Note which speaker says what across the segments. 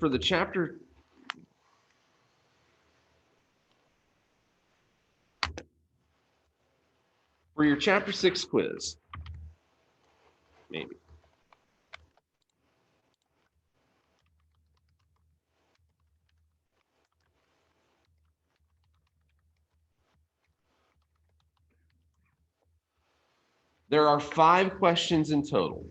Speaker 1: for the chapter, for your chapter 6 quiz, maybe. There are 5 questions in total.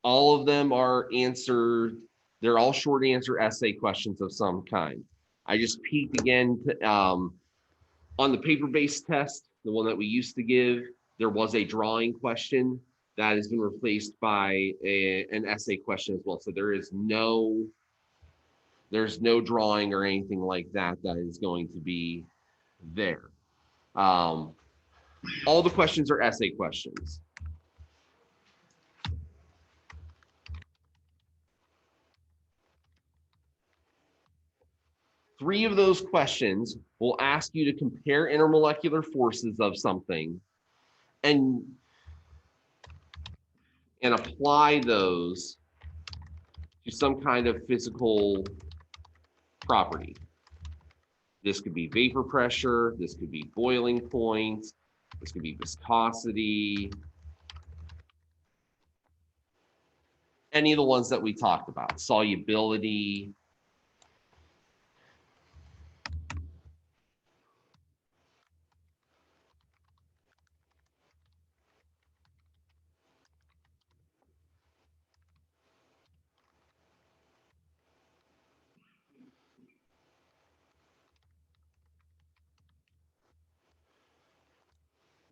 Speaker 1: All of them are answered. They're all short answer essay questions of some kind. I just peeked again on the paper-based test, the one that we used to give. There was a drawing question that has been replaced by an essay question as well. So there's no drawing or anything like that that is going to be there. All the questions are essay questions. Three of those questions will ask you to compare intermolecular forces of something and apply those to some kind of physical property. This could be vapor pressure, this could be boiling point, this could be viscosity, any of the ones that we talked about, solubility.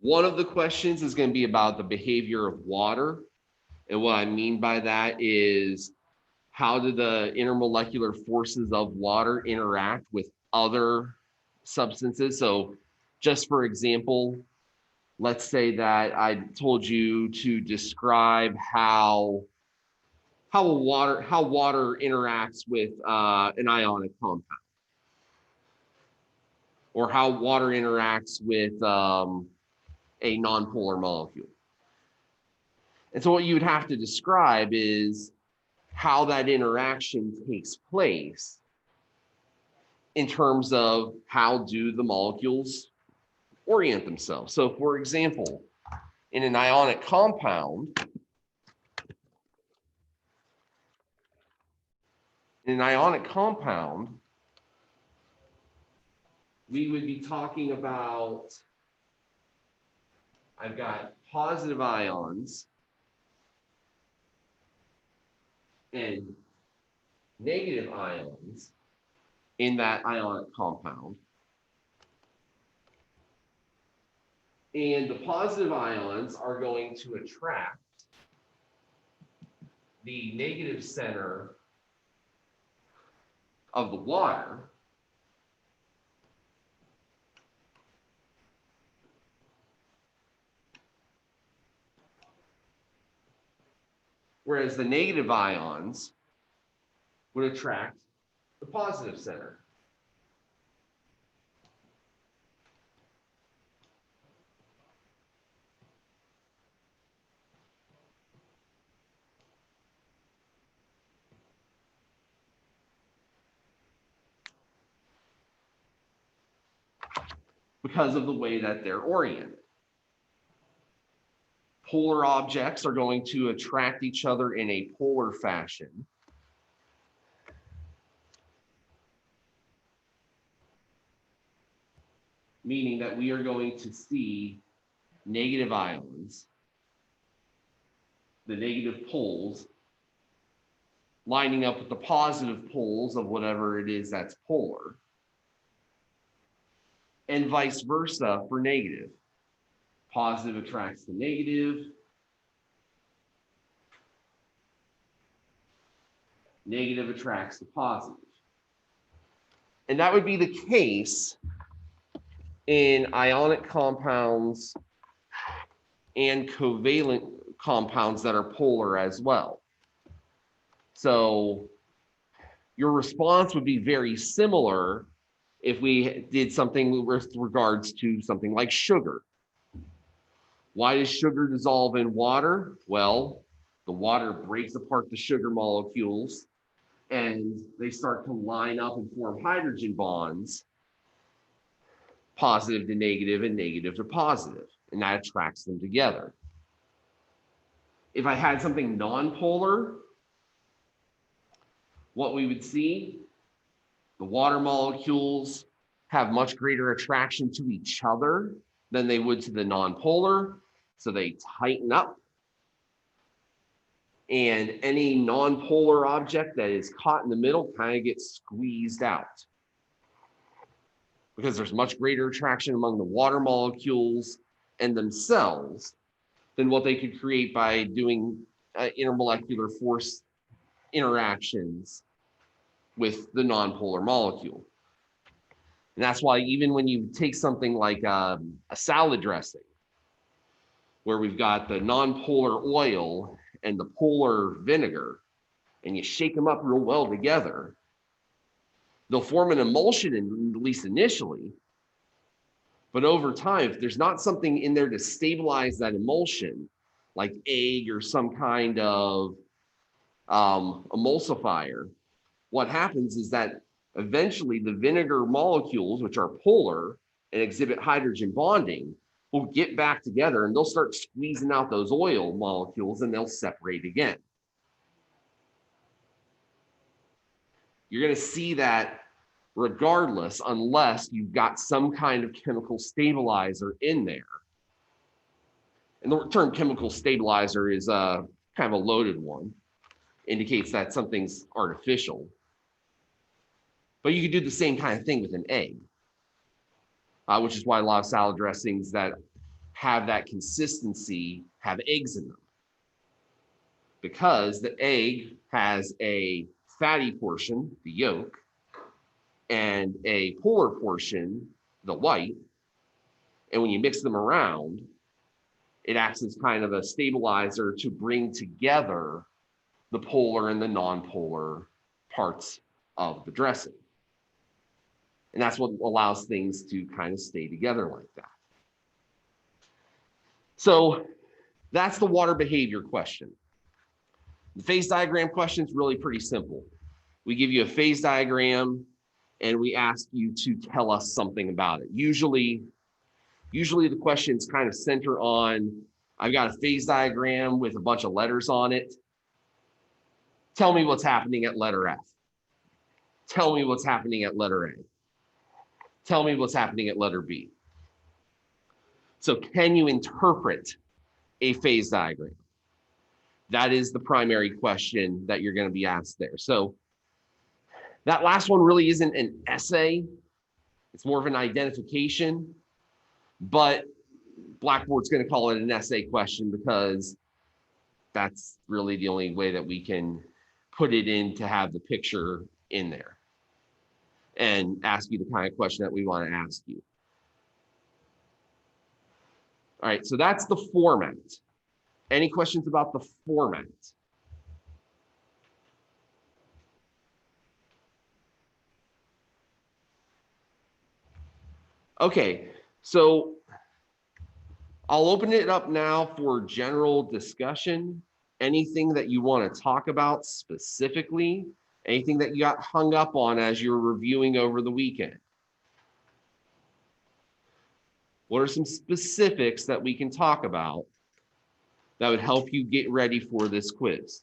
Speaker 1: One of the questions is going to be about the behavior of water. And what I mean by that is, how do the intermolecular forces of water interact with other substances? So just for example, let's say that I told you to describe how water interacts with an ionic compound, or how water interacts with a nonpolar molecule. And so what you would have to describe is how that interaction takes place in terms of how do the molecules orient themselves. So for example, in an ionic compound, we would be talking about, I've got positive ions and negative ions in that ionic compound. And the positive ions are going to attract the negative center of the water, whereas the negative ions would attract the positive center. Because of the way that they're oriented. Polar objects are going to attract each other in a polar fashion. Meaning that we are going to see negative ions, the negative poles, lining up with the positive poles of whatever it is that's polar, and vice versa for negative. Positive attracts the negative, negative attracts the positive. And that would be the case in ionic compounds and covalent compounds that are polar as well. So your response would be very similar if we did something with regards to something like sugar. Why does sugar dissolve in water? Well, the water breaks apart the sugar molecules and they start to line up and form hydrogen bonds, positive to negative and negative to positive, and that attracts them together. If I had something nonpolar, what we would see, the water molecules have much greater attraction to each other than they would to the nonpolar, so they tighten up. And any nonpolar object that is caught in the middle kind of gets squeezed out because there's much greater attraction among the water molecules and themselves than what they could create by doing intermolecular force interactions with the nonpolar molecule. And that's why even when you take something like a salad dressing, where we've got the nonpolar oil and the polar vinegar, and you shake them up real well together, they'll form an emulsion, at least initially. But over time, if there's not something in there to stabilize that emulsion, like egg or some kind of emulsifier, what happens is that eventually the vinegar molecules, which are polar and exhibit hydrogen bonding, will get back together and they'll start squeezing out those oil molecules and they'll separate again. You're going to see that regardless, unless you've got some kind of chemical stabilizer in there. And the term chemical stabilizer is kind of a loaded one, indicates that something's artificial. But you could do the same kind of thing with an egg, which is why a lot of salad dressings that have that consistency have eggs in them. Because the egg has a fatty portion, the yolk, and a polar portion, the white. And when you mix them around, it acts as kind of a stabilizer to bring together the polar and the nonpolar parts of the dressing. And that's what allows things to kind of stay together like that. So that's the water behavior question. The phase diagram question is really pretty simple. We give you a phase diagram and we ask you to tell us something about it. Usually the questions kind of center on, I've got a phase diagram with a bunch of letters on it. Tell me what's happening at letter F. Tell me what's happening at letter A. Tell me what's happening at letter B. So can you interpret a phase diagram? That is the primary question that you're going to be asked there. So that last one really isn't an essay. It's more of an identification, but Blackboard's going to call it an essay question because that's really the only way that we can put it in to have the picture in there and ask you the kind of question that we want to ask you. All right, so that's the format. Any questions about the format? Okay, so I'll open it up now for general discussion. Anything that you want to talk about specifically, anything that you got hung up on as you're reviewing over the weekend. What are some specifics that we can talk about that would help you get ready for this quiz?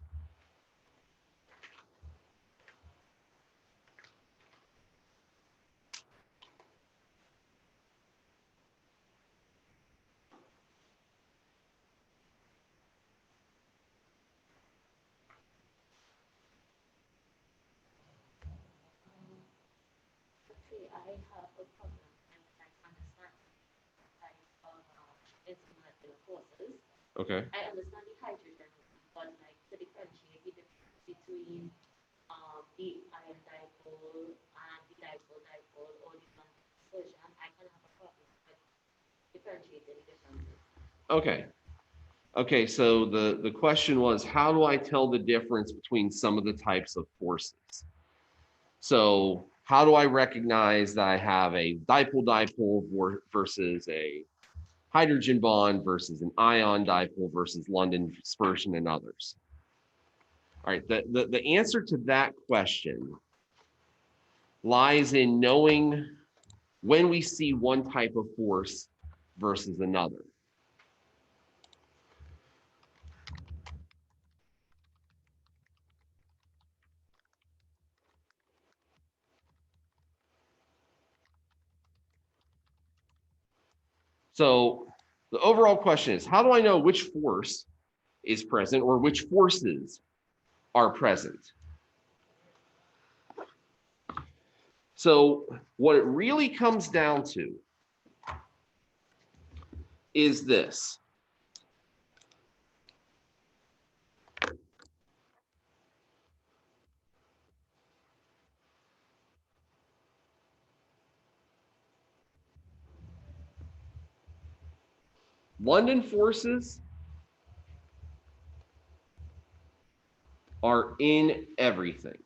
Speaker 2: I have a problem and I understand like intermolecular forces.
Speaker 1: Okay.
Speaker 2: I understand the hydrogen, but like to differentiate the difference between the ion dipole and the dipole or the non-dispersion, I can have a problem with differentiating the differences.
Speaker 1: Okay. Okay, so the question was, how do I tell the difference between some of the types of forces? So how do I recognize that I have a dipole versus a hydrogen bond versus an ion dipole versus London dispersion and others? All right, the answer to that question lies in knowing when we see one type of force versus another. So the overall question is, how do I know which force is present or which forces are present? So what it really comes down to is this. London forces are in everything.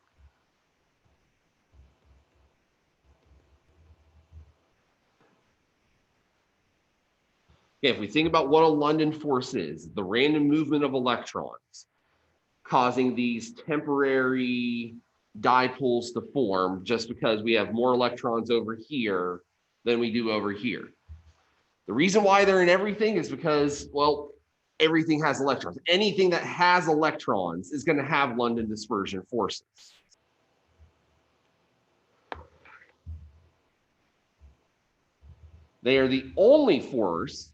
Speaker 1: If we think about what a London force is, the random movement of electrons causing these temporary dipoles to form just because we have more electrons over here than we do over here. The reason why they're in everything is because, well, everything has electrons. Anything that has electrons is going to have London dispersion forces. They are the only force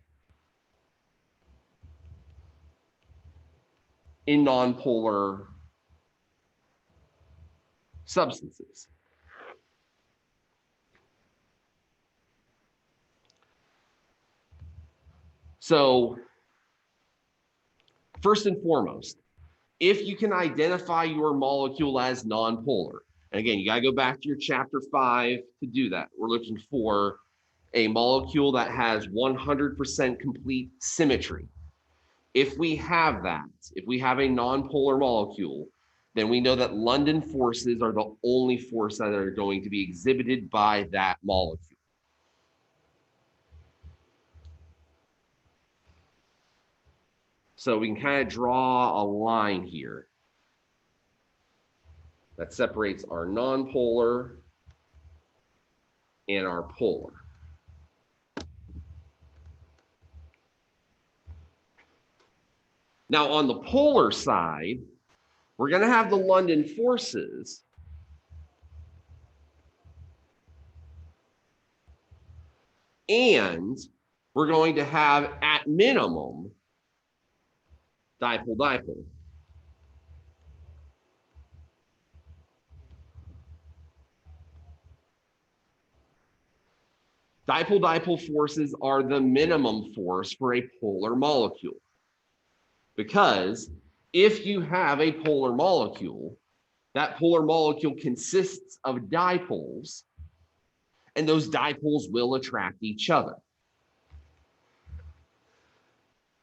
Speaker 1: in nonpolar substances. So, first and foremost, if you can identify your molecule as nonpolar, and again, you got to go back to your chapter 5 to do that. We're looking for a molecule that has 100% complete symmetry. If we have that, if we have a nonpolar molecule, then we know that London forces are the only force that are going to be exhibited by that molecule. So we can kind of draw a line here that separates our nonpolar and our polar. Now on the polar side, we're going to have the London forces and we're going to have at minimum dipole-dipole. Dipole-dipole forces are the minimum force for a polar molecule. Because if you have a polar molecule, that polar molecule consists of dipoles, and those dipoles will attract each other.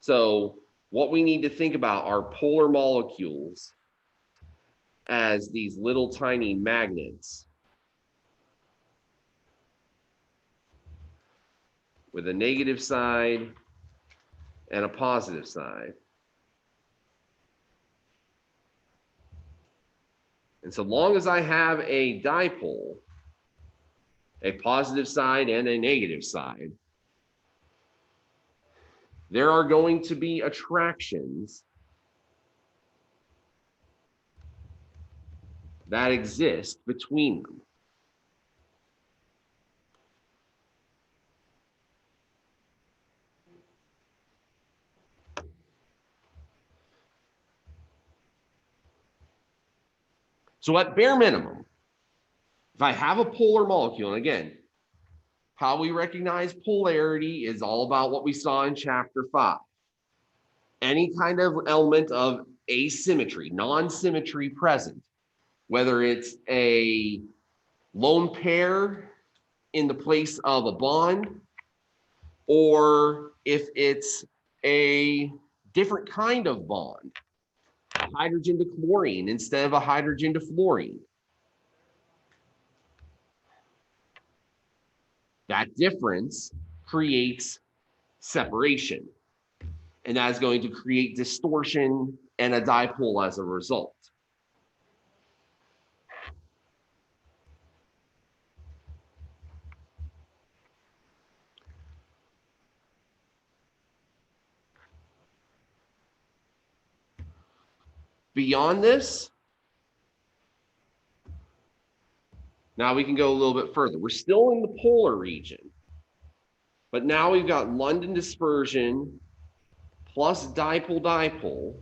Speaker 1: So what we need to think about are polar molecules as these little tiny magnets with a negative side and a positive side. And so long as I have a dipole, a positive side and a negative side, there are going to be attractions that exist between them. So at bare minimum, if I have a polar molecule, and again, how we recognize polarity is all about what we saw in chapter 5. Any kind of element of asymmetry, non-symmetry present, whether it's a lone pair in the place of a bond, or if it's a different kind of bond, hydrogen to chlorine instead of a hydrogen to fluorine. That difference creates separation, and that is going to create distortion and a dipole as a result. Beyond this, now we can go a little bit further. We're still in the polar region, but now we've got London dispersion plus dipole-dipole.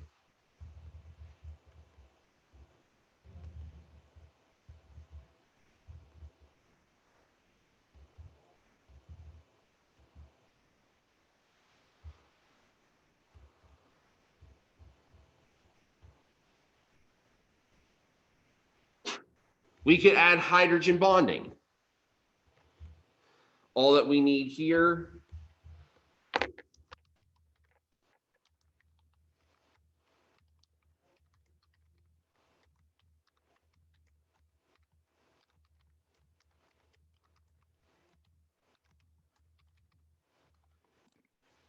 Speaker 1: We could add hydrogen bonding. All that we need here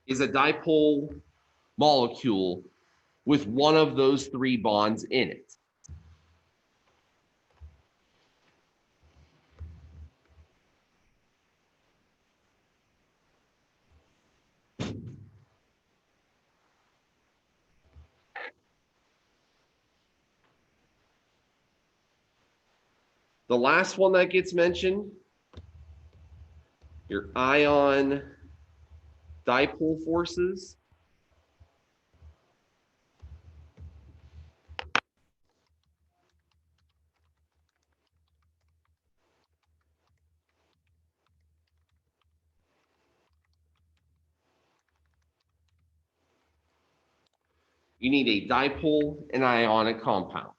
Speaker 1: is a dipole molecule with one of those three bonds in it. The last one that gets mentioned, your ion dipole forces. You need a dipole and ionic compound.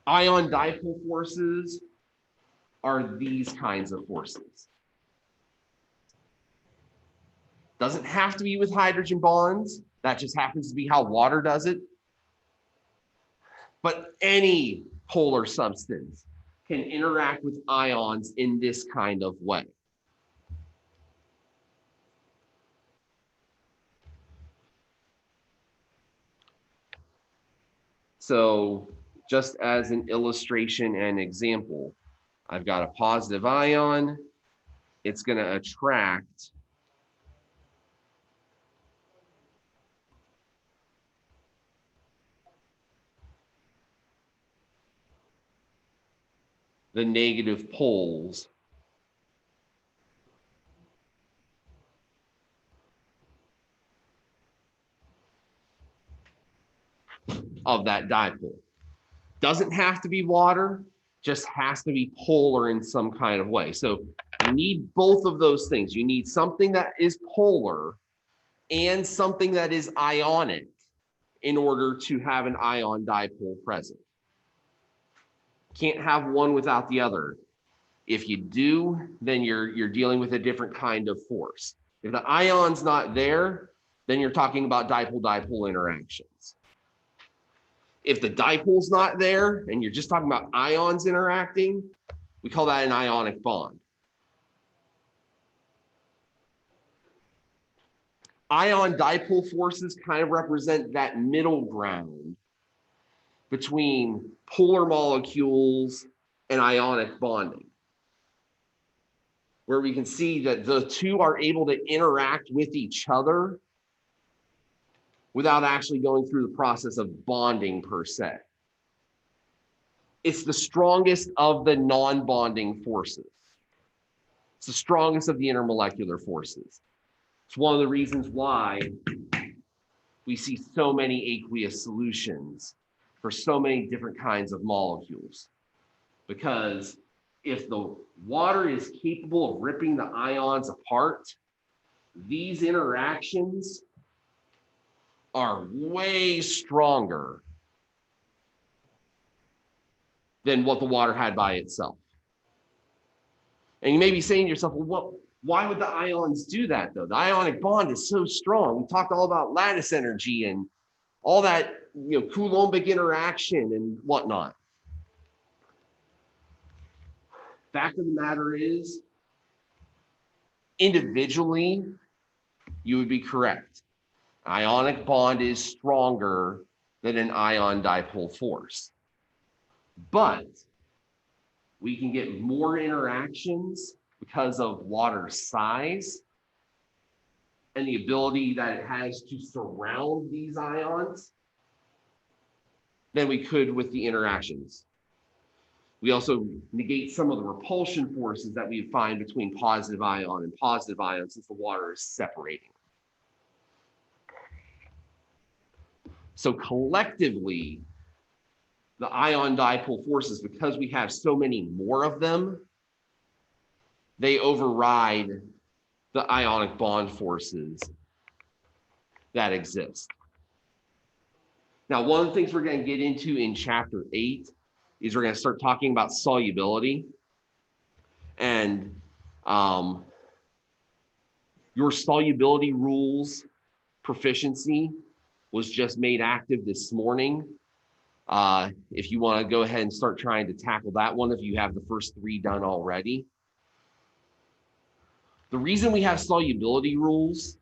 Speaker 1: Ion dipole forces are these kinds of forces. Doesn't have to be with hydrogen bonds. That just happens to be how water does it. But any polar substance can interact with ions in this kind of way. So just as an illustration and example, I've got a positive ion. It's going to attract the negative poles of that dipole. Doesn't have to be water, just has to be polar in some kind of way. So you need both of those things. You need something that is polar and something that is ionic in order to have an ion dipole present. Can't have one without the other. If you do, then you're dealing with a different kind of force. If the ion's not there, then you're talking about dipole-dipole interactions. If the dipole's not there and you're just talking about ions interacting, we call that an ionic bond. Ion dipole forces kind of represent that middle ground between polar molecules and ionic bonding, where we can see that the two are able to interact with each other without actually going through the process of bonding per se. It's the strongest of the non-bonding forces. It's the strongest of the intermolecular forces. It's one of the reasons why we see so many aqueous solutions for so many different kinds of molecules. Because if the water is capable of ripping the ions apart, these interactions are way stronger than what the water had by itself. And you may be saying to yourself, well, why would the ions do that though? The ionic bond is so strong. We talked all about lattice energy and all that, Coulombic interaction and whatnot. Fact of the matter is, individually, you would be correct. Ionic bond is stronger than an ion dipole force. But we can get more interactions because of water's size and the ability that it has to surround these ions than we could with the interactions. We also negate some of the repulsion forces that we find between positive ion and positive ion since the water is separating. So collectively, the ion dipole forces, because we have so many more of them, they override the ionic bond forces that exist. Now, one of the things we're going to get into in chapter 8 is we're going to start talking about solubility. And your solubility rules proficiency was just made active this morning. If you want to go ahead and start trying to tackle that one, if you have the first 3 done already. The reason we have solubility rules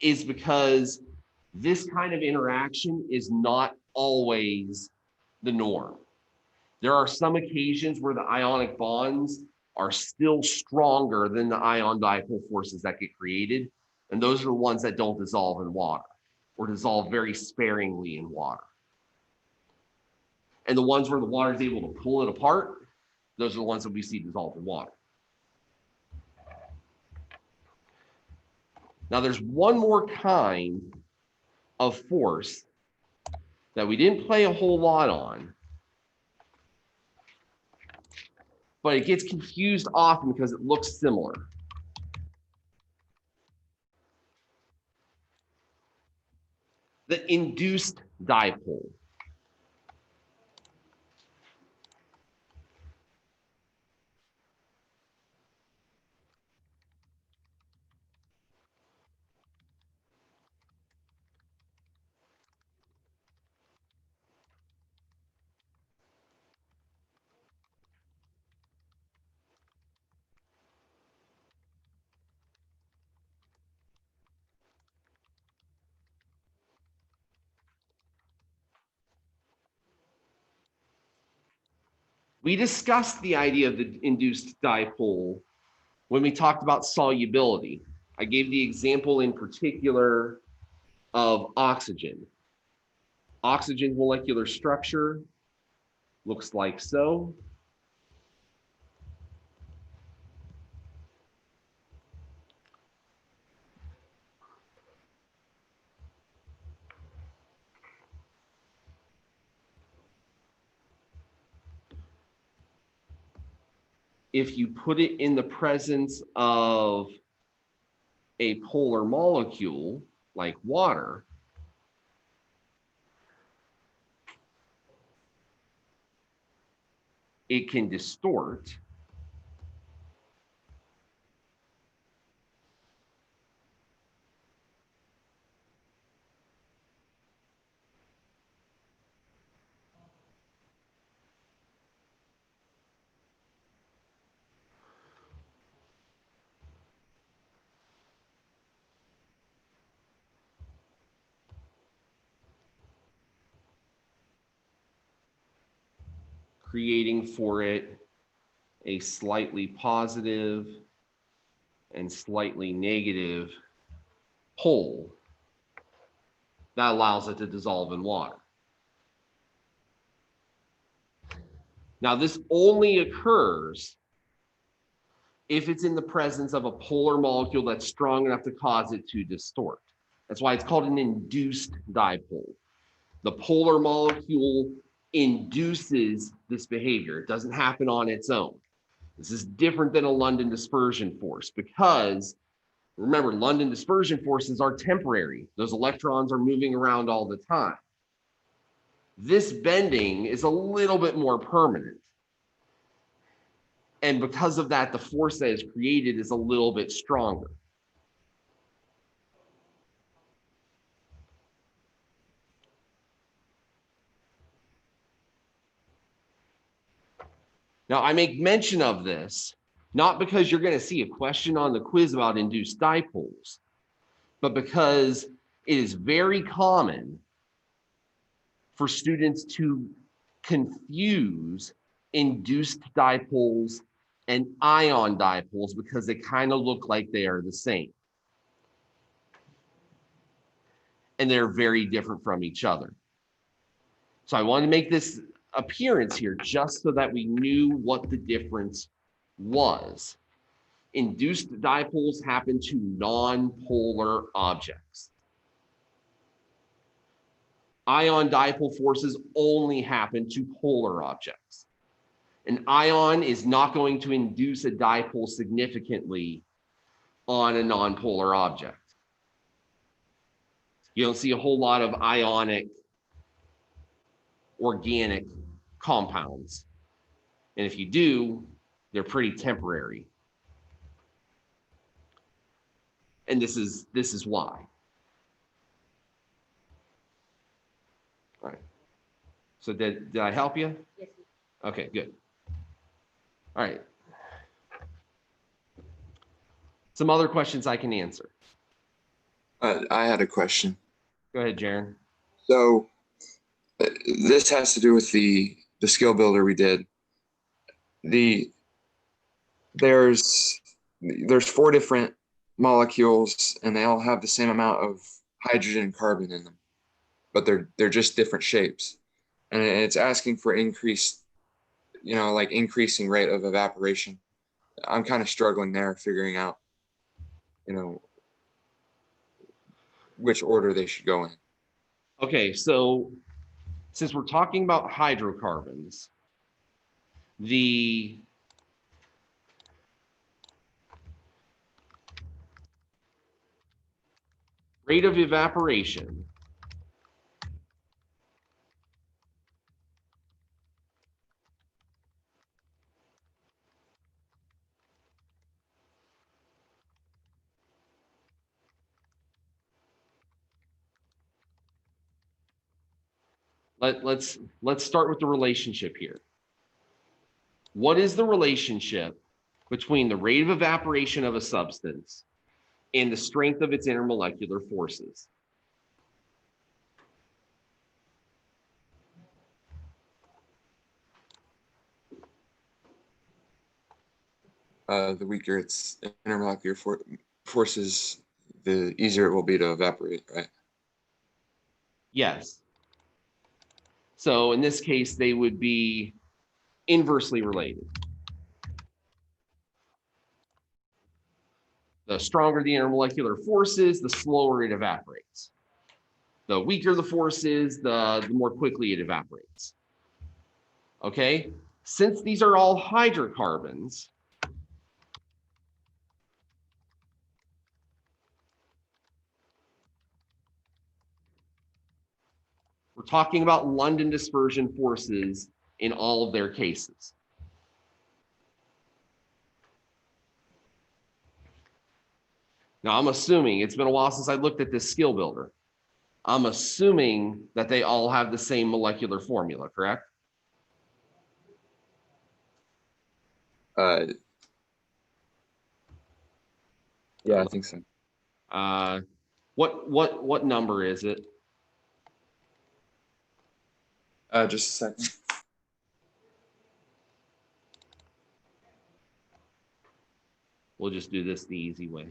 Speaker 1: is because this kind of interaction is not always the norm. There are some occasions where the ionic bonds are still stronger than the ion dipole forces that get created. And those are the ones that don't dissolve in water or dissolve very sparingly in water. And the ones where the water is able to pull it apart, those are the ones that we see dissolve in water. Now there's one more kind of force that we didn't play a whole lot on, but it gets confused often because it looks similar. The induced dipole. We discussed the idea of the induced dipole when we talked about solubility. I gave the example in particular of oxygen. Oxygen's molecular structure looks like so. If you put it in the presence of a polar molecule like water, it can distort. Creating for it a slightly positive and slightly negative pole that allows it to dissolve in water. Now, this only occurs if it's in the presence of a polar molecule that's strong enough to cause it to distort. That's why it's called an induced dipole. The polar molecule induces this behavior. It doesn't happen on its own. This is different than a London dispersion force because remember, London dispersion forces are temporary. Those electrons are moving around all the time. This bending is a little bit more permanent. And because of that, the force that is created is a little bit stronger. Now, I make mention of this, not because you're going to see a question on the quiz about induced dipoles, but because it is very common for students to confuse induced dipoles and ion dipoles because they kind of look like they are the same. And they're very different from each other. So I wanted to make this appearance here just so that we knew what the difference was. Induced dipoles happen to non-polar objects. Ion dipole forces only happen to polar objects. An ion is not going to induce a dipole significantly on a non-polar object. You don't see a whole lot of ionic organic compounds. And if you do, they're pretty temporary. And this is why. All right. So did I help you?
Speaker 2: Yes.
Speaker 1: Okay, good. All right. Some other questions I can answer.
Speaker 3: I had a question.
Speaker 1: Go ahead, Jaron.
Speaker 3: So this has to do with the skill builder we did. There's 4 different molecules and they all have the same amount of hydrogen and carbon in them, but they're just different shapes. And it's asking for increased, like increasing rate of evaporation. I'm kind of struggling there, figuring out, which order they should go in.
Speaker 1: Okay, so since we're talking about hydrocarbons, the rate of evaporation let's start with the relationship here. What is the relationship between the rate of evaporation of a substance and the strength of its intermolecular forces?
Speaker 3: The weaker its intermolecular forces, the easier it will be to evaporate, right?
Speaker 1: Yes. So in this case, they would be inversely related. The stronger the intermolecular forces, the slower it evaporates. The weaker the force is, the more quickly it evaporates. Okay, since these are all hydrocarbons, we're talking about London dispersion forces in all of their cases. Now, I'm assuming, it's been a while since I looked at this skill builder. I'm assuming that they all have the same molecular formula, correct?
Speaker 3: Yeah, I think so.
Speaker 1: What number is it?
Speaker 3: Just a second.
Speaker 1: We'll just do this the easy way.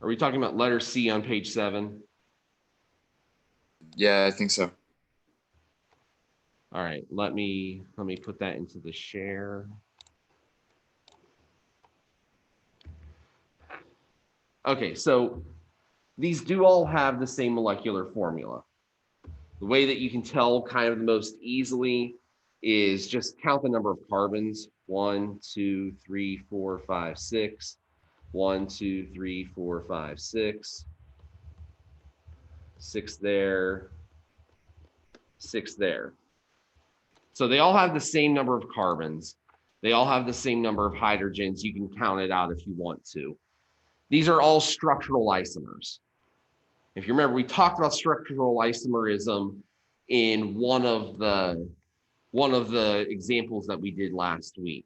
Speaker 1: Are we talking about letter C on page 7?
Speaker 3: Yeah, I think so.
Speaker 1: All right, let me put that into the share. Okay, so these do all have the same molecular formula. The way that you can tell kind of the most easily is just count the number of carbons. 1, 2, 3, 4, 5, 6. 1, 2, 3, 4, 5, 6. 6 there. 6 there. So they all have the same number of carbons. They all have the same number of hydrogens. You can count it out if you want to. These are all structural isomers. If you remember, we talked about structural isomerism in one of the examples that we did last week.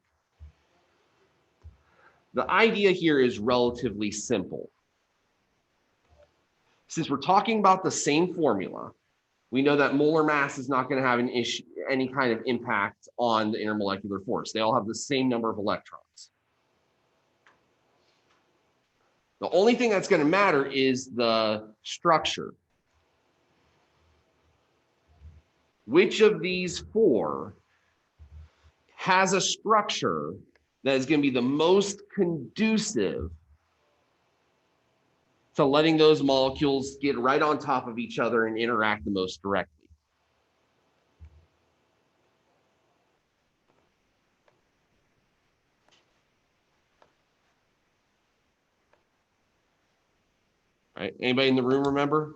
Speaker 1: The idea here is relatively simple. Since we're talking about the same formula, we know that molar mass is not going to have an issue, any kind of impact on the intermolecular force. They all have the same number of electrons. The only thing that's going to matter is the structure. Which of these four has a structure that is going to be the most conducive to letting those molecules get right on top of each other and interact the most directly? All right, anybody in the room remember?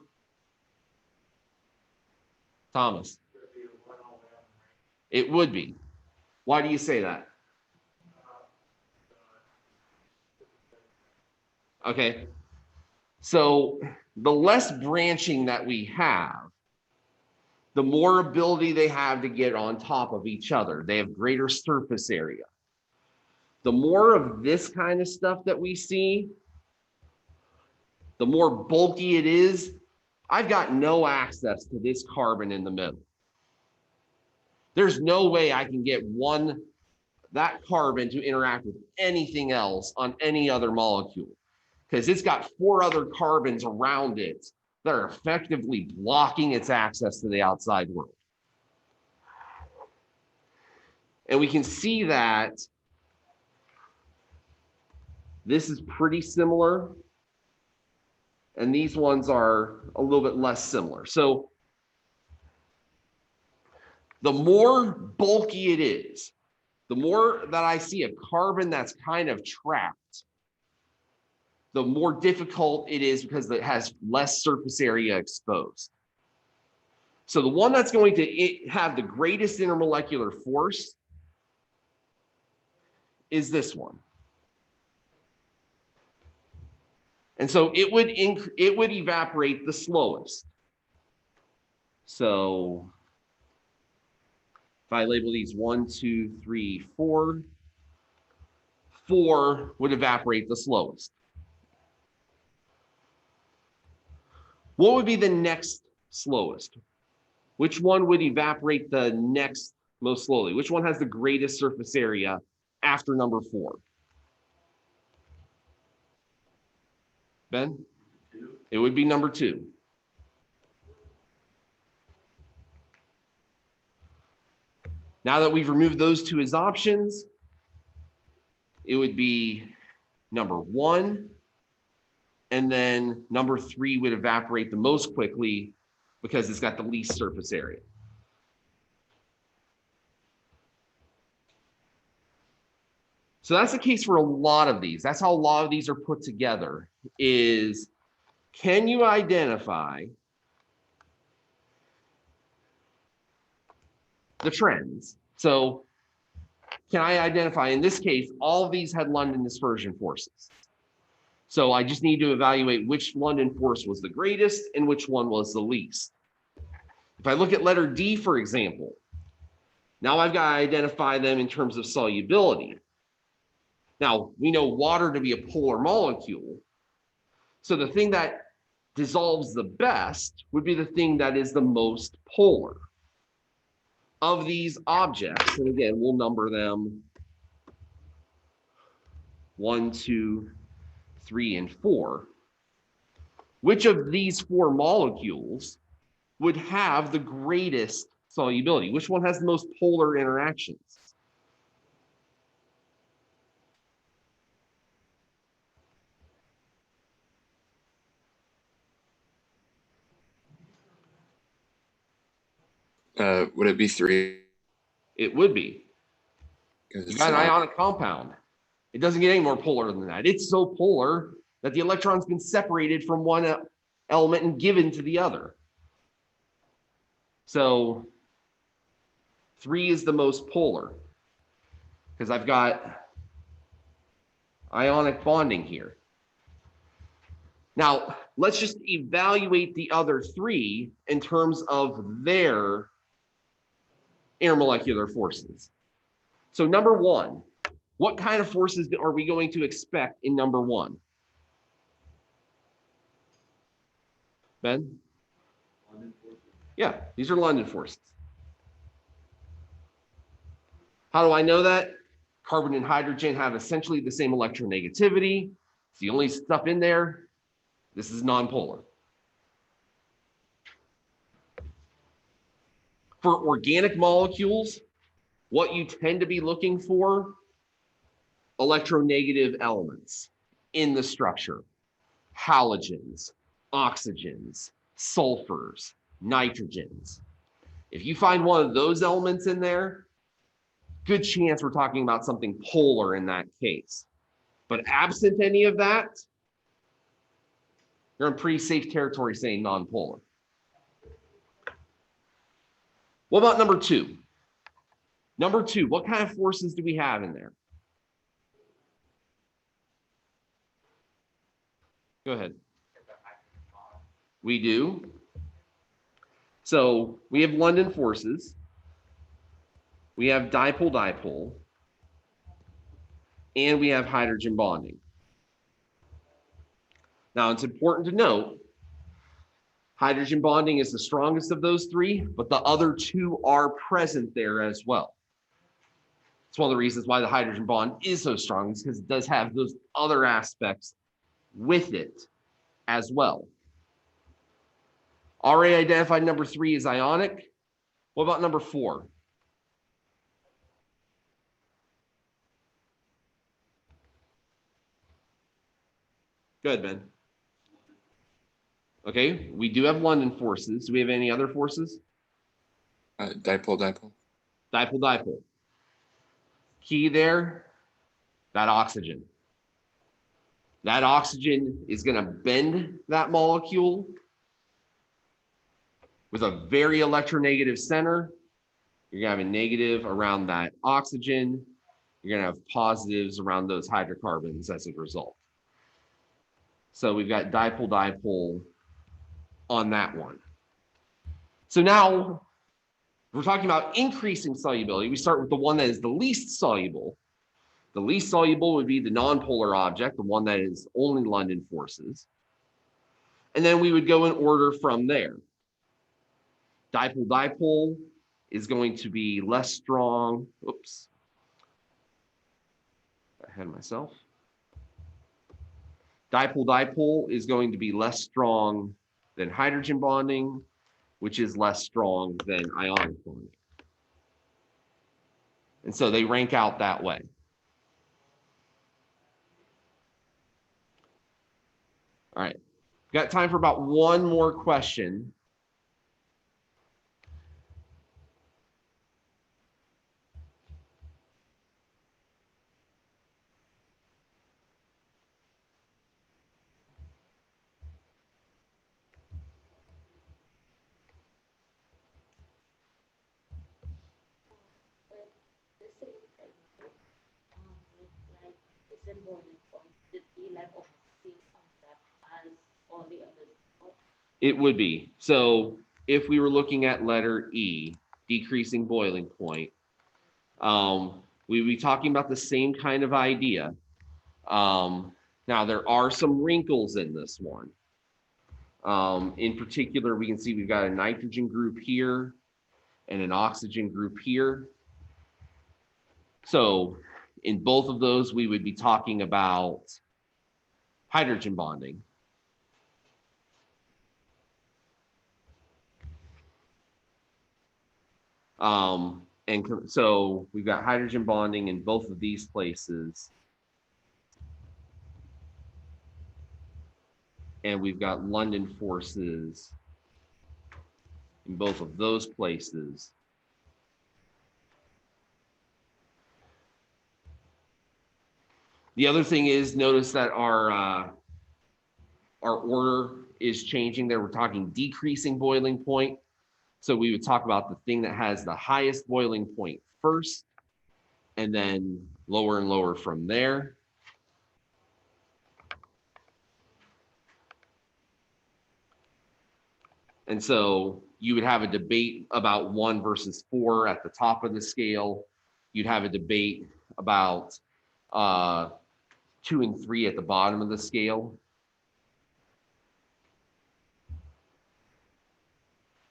Speaker 1: Thomas. It would be. Why do you say that? Okay. So the less branching that we have, the more ability they have to get on top of each other. They have greater surface area. The more of this kind of stuff that we see, the more bulky it is. I've got no access to this carbon in the middle. There's no way I can get that carbon to interact with anything else on any other molecule, because it's got four other carbons around it that are effectively blocking its access to the outside world. And we can see that this is pretty similar, and these ones are a little bit less similar. So the more bulky it is, the more that I see a carbon that's kind of trapped, the more difficult it is because it has less surface area exposed. So the one that's going to have the greatest intermolecular force is this one. And so it would evaporate the slowest. So if I label these 1, 2, 3, 4, 4 would evaporate the slowest. What would be the next slowest? Which one would evaporate the next most slowly? Which one has the greatest surface area after number 4? Ben? It would be number 2. Now that we've removed those two as options, it would be number 1, and then number 3 would evaporate the most quickly because it's got the least surface area. So that's the case for a lot of these. That's how a lot of these are put together, is can you identify the trends? So can I identify, in this case, all of these had London dispersion forces. So I just need to evaluate which London force was the greatest and which one was the least. If I look at letter D, for example, now I've got to identify them in terms of solubility. Now, we know water to be a polar molecule. So the thing that dissolves the best would be the thing that is the most polar of these objects. And again, we'll number them 1, 2, 3, and 4. Which of these 4 molecules would have the greatest solubility? Which one has the most polar interactions?
Speaker 3: Would it be 3?
Speaker 1: It would be.
Speaker 3: Because
Speaker 1: You've got an ionic compound. It doesn't get any more polar than that. It's so polar that the electron's been separated from one element and given to the other. So 3 is the most polar because I've got ionic bonding here. Now, let's just evaluate the other 3 in terms of their intermolecular forces. So number 1, what kind of forces are we going to expect in number 1? Ben? Yeah, these are London forces. How do I know that? Carbon and hydrogen have essentially the same electronegativity. It's the only stuff in there. This is nonpolar. For organic molecules, what you tend to be looking for, electronegative elements in the structure. Halogens, oxygens, sulfurs, nitrogens. If you find one of those elements in there, good chance we're talking about something polar in that case. But absent any of that, you're in pretty safe territory saying nonpolar. What about number two? Number two, what kind of forces do we have in there? Go ahead. We do. So we have London forces. We have dipole-dipole. And we have hydrogen bonding. Now, it's important to note, hydrogen bonding is the strongest of those three, but the other two are present there as well. It's one of the reasons why the hydrogen bond is so strong, is because it does have those other aspects with it as well. Already identified number three is ionic. What about number four? Go ahead, Ben. Okay, we do have London forces. Do we have any other forces?
Speaker 3: Dipole.
Speaker 1: Dipole. Key there, that oxygen. That oxygen is going to bend that molecule with a very electronegative center. You're going to have a negative around that oxygen. You're going to have positives around those hydrocarbons as a result. So we've got dipole on that one. So now we're talking about increasing solubility. We start with the one that is the least soluble. The least soluble would be the nonpolar object, the one that is only London forces. And then we would go in order from there. Dipole is going to be less strong. Oops. Ahead of myself. Dipole is going to be less strong than hydrogen bonding, which is less strong than ionic bonding. And so they rank out that way. All right, got time for about one more question.
Speaker 2: Like it's in boiling point, it'd be like almost the same concept as all the others.
Speaker 1: It would be. So if we were looking at letter E, decreasing boiling point, we would be talking about the same kind of idea. Now, there are some wrinkles in this one. In particular, we can see we've got a nitrogen group here and an oxygen group here. So in both of those, we would be talking about hydrogen bonding. And so we've got hydrogen bonding in both of these places. And we've got London forces in both of those places. The other thing is, notice that our order is changing there. We're talking decreasing boiling point. So we would talk about the thing that has the highest boiling point first, and then lower and lower from there. And so you would have a debate about 1 versus 4 at the top of the scale. You'd have a debate about 2 and 3 at the bottom of the scale.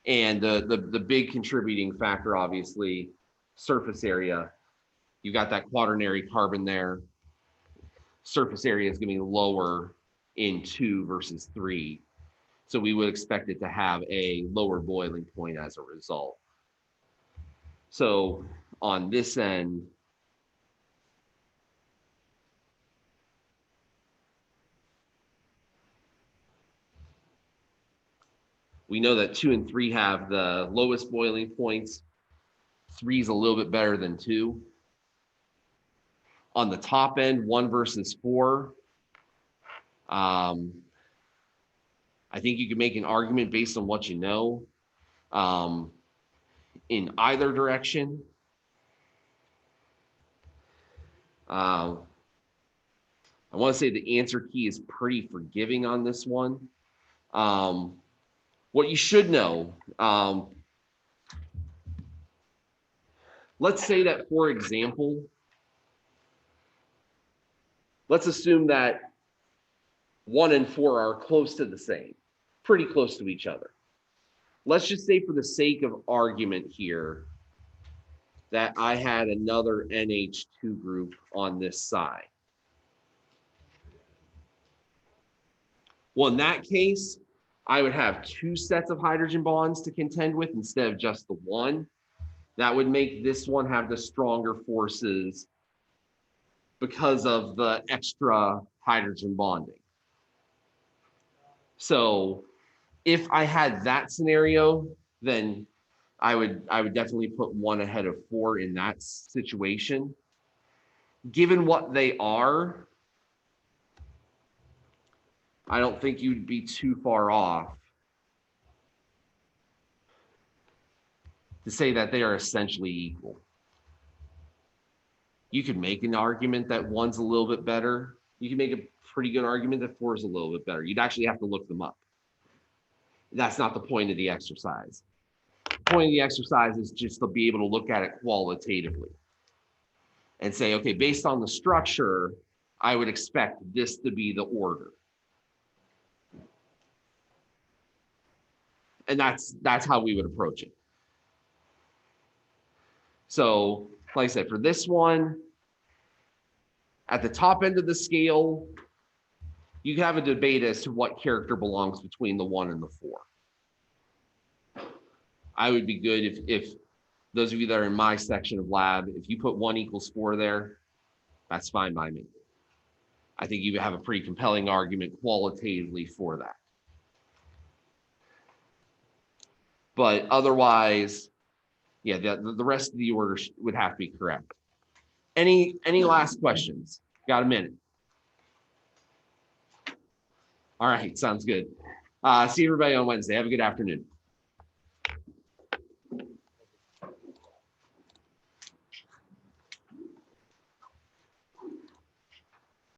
Speaker 1: And the big contributing factor, obviously, surface area. You got that quaternary carbon there. Surface area is going to be lower in 2 versus 3. So we would expect it to have a lower boiling point as a result. So on this end, we know that 2 and 3 have the lowest boiling points. 3 is a little bit better than 2. On the top end, 1 versus 4. I think you can make an argument based on what you know in either direction. I want to say the answer key is pretty forgiving on this one. What you should know, let's say that, for example, let's assume that 1 and 4 are close to the same, pretty close to each other. Let's just say, for the sake of argument here, that I had another NH2 group on this side. Well, in that case, I would have 2 sets of hydrogen bonds to contend with instead of just the 1. That would make this one have the stronger forces because of the extra hydrogen bonding. So if I had that scenario, then I would definitely put 1 ahead of 4 in that situation. Given what they are, I don't think you'd be too far off to say that they are essentially equal. You could make an argument that 1's a little bit better. You can make a pretty good argument that 4 is a little bit better. You'd actually have to look them up. That's not the point of the exercise. The point of the exercise is just to be able to look at it qualitatively and say, okay, based on the structure, I would expect this to be the order. And that's how we would approach it. So, like I said, for this one, at the top end of the scale, you can have a debate as to what character belongs between the 1 and the 4. I would be good if those of you that are in my section of lab, if you put 1 equals 4 there, that's fine by me. I think you have a pretty compelling argument qualitatively for that. But otherwise, yeah, the rest of the order would have to be correct. Any last questions? Got a minute. All right, sounds good. See everybody on Wednesday. Have a good afternoon.